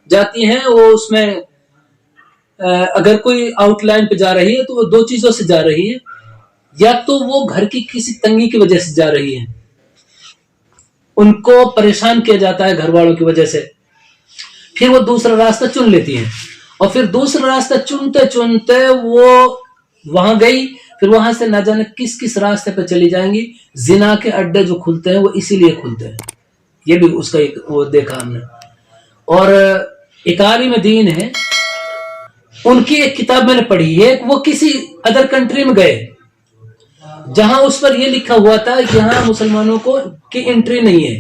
جاتی ہیں وہ اس میں اگر کوئی آؤٹ لائن پہ جا رہی ہے تو وہ دو چیزوں سے جا رہی ہے، یا تو وہ گھر کی کسی تنگی کی وجہ سے جا رہی ہے، ان کو پریشان کیا جاتا ہے گھر والوں کی وجہ سے، پھر وہ دوسرا راستہ چن لیتی ہیں، اور پھر دوسرا راستہ چنتے چنتے وہ وہاں گئی، پھر وہاں سے نہ جانے کس کس راستے پہ چلی جائیں گی۔ زنا کے اڈے جو کھلتے ہیں وہ اسی لیے کھلتے ہیں، یہ بھی اس کا ایک وہ دیکھا ہم نے۔ اور ایک عالم دین ہے، ان کی ایک کتاب میں نے پڑھی ہے، وہ کسی ادر کنٹری میں گئے جہاں اس پر یہ لکھا ہوا تھا کہ یہاں مسلمانوں کو کی انٹری نہیں ہے،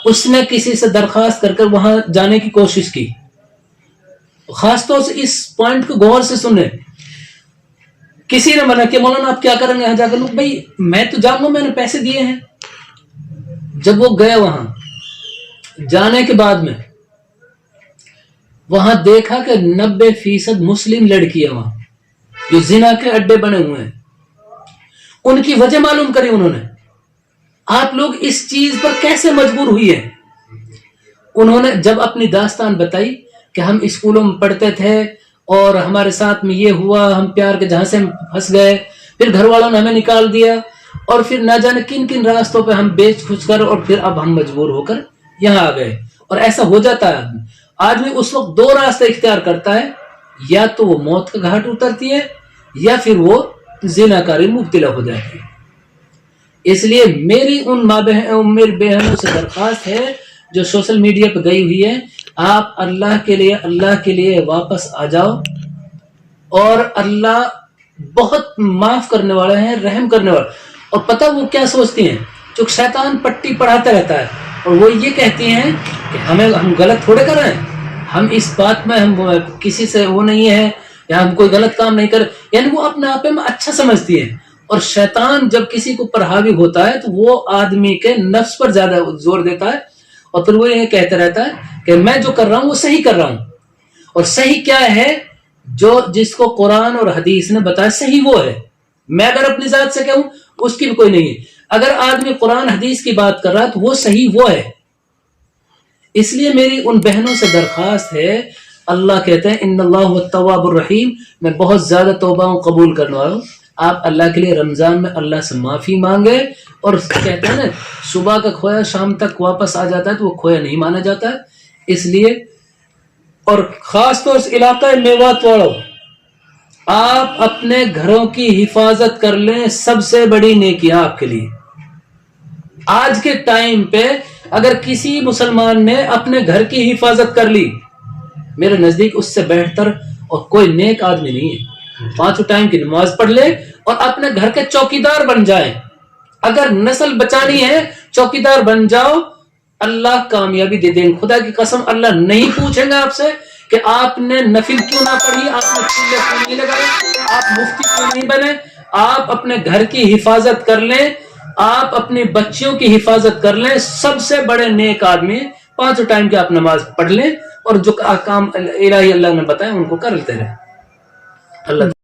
اس نے کسی سے درخواست کر کر وہاں جانے کی کوشش کی۔ خاص طور سے اس پوائنٹ کو غور سے سنیں، کسی نے منع کہ مولانا آپ کیا کریں گے یہاں جا کر؟ بھائی میں تو جاؤں گا، میں نے پیسے دیے ہیں۔ جب وہ گئے وہاں جانے کے بعد میں وہاں دیکھا کہ 90% مسلم لڑکیاں وہاں جو زنا کے اڈے بنے ہوئے ہیں، ان کی وجہ معلوم کری انہوں نے، آپ لوگ اس چیز پر کیسے مجبور ہوئی ہیں؟ انہوں نے جب اپنی داستان بتائی کہ ہم اسکولوں میں پڑھتے تھے اور ہمارے ساتھ میں یہ ہوا، ہم پیار کے جہاں سے پھنس گئے، پھر گھر والوں نے ہمیں نکال دیا، اور پھر نہ جانے کن کن راستوں پہ ہم بیچ کھچ کر، اور پھر اب ہم مجبور ہو کر یہاں آ گئے۔ اور ایسا ہو جاتا ہے، آدمی اس وقت دو راستے اختیار کرتا ہے، یا تو وہ موت کا گھاٹ اترتی ہے یا پھر وہ زنا کاری مبتلا ہو جاتی ہے۔ اس لیے میری ان میری بہنوں سے درخواست ہے جو سوشل میڈیا پہ گئی ہوئی ہے، آپ اللہ کے لیے واپس آ جاؤ، اور اللہ بہت معاف کرنے والا ہے، رحم کرنے والا۔ اور پتہ وہ کیا سوچتی ہیں؟ جو شیطان پٹی پڑھاتا رہتا ہے، اور وہ یہ کہتی ہیں کہ ہم غلط تھوڑے کر رہے ہیں، ہم اس بات میں ہم کسی سے وہ نہیں ہے، یا ہم کوئی غلط کام نہیں کر، یعنی وہ اپنے آپ میں اچھا سمجھتی ہے۔ اور شیطان جب کسی کو پر حاوی ہوتا ہے تو وہ آدمی کے نفس پر زیادہ زور دیتا ہے، اور پھر وہ یہ کہتا رہتا ہے کہ میں جو کر رہا ہوں وہ صحیح کر رہا ہوں۔ اور صحیح کیا ہے؟ جو جس کو قرآن اور حدیث نے بتایا صحیح وہ ہے۔ میں اگر اپنی ذات سے کہوں اس کی بھی کوئی نہیں ہے، اگر آدمی قرآن حدیث کی بات کر رہا ہے تو وہ صحیح وہ ہے۔ اس لیے میری ان بہنوں سے درخواست ہے، اللہ کہتے ہیں ان اللہ التواب الرحیم، میں بہت زیادہ توبہ قبول کرنے والا ہوں۔ آپ اللہ کے لیے رمضان میں اللہ سے معافی مانگے، اور کہتے ہیں نا صبح کا کھویا شام تک واپس آ جاتا ہے تو وہ کھویا نہیں مانا جاتا ہے۔ اس لیے، اور خاص طور سے علاقہ میوات والوں، آپ اپنے گھروں کی حفاظت کر لیں، سب سے بڑی نیکی آپ کے لیے۔ آج کے ٹائم پہ اگر کسی مسلمان نے اپنے گھر کی حفاظت کر لی، میرے نزدیک اس سے بہتر اور کوئی نیک آدمی نہیں ہے۔ 5 ٹائم کی نماز پڑھ لے اور اپنے گھر کے چوکیدار بن جائیں۔ اگر نسل بچانی ہے چوکیدار بن جاؤ، اللہ کامیابی دے دیں۔ خدا کی قسم اللہ نہیں پوچھیں گا آپ سے کہ آپ نے نفل کیوں نہ پڑھی، آپ نے چلے کیوں نہیں لگائے، آپ مفتی کیوں نہیں بنے۔ آپ اپنے گھر کی حفاظت کر لیں، آپ اپنی بچیوں کی حفاظت کر لیں، سب سے بڑے نیک آدمی 5 ٹائم کی آپ نماز پڑھ لیں، اور جو کام الہی اللہ نے بتایا ان کو کر لیتے رہیں۔ اللہ